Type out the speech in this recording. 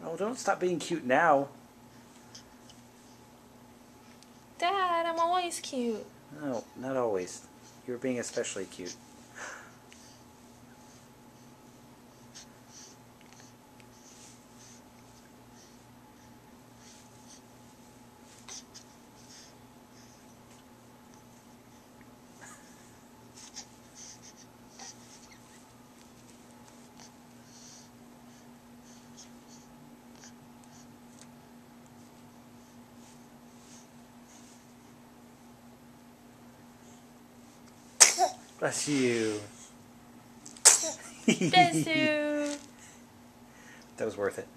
Oh, don't stop being cute now. Dad, I'm always cute. No, not always. You're being especially cute. Bless you. Bless you. That was worth it.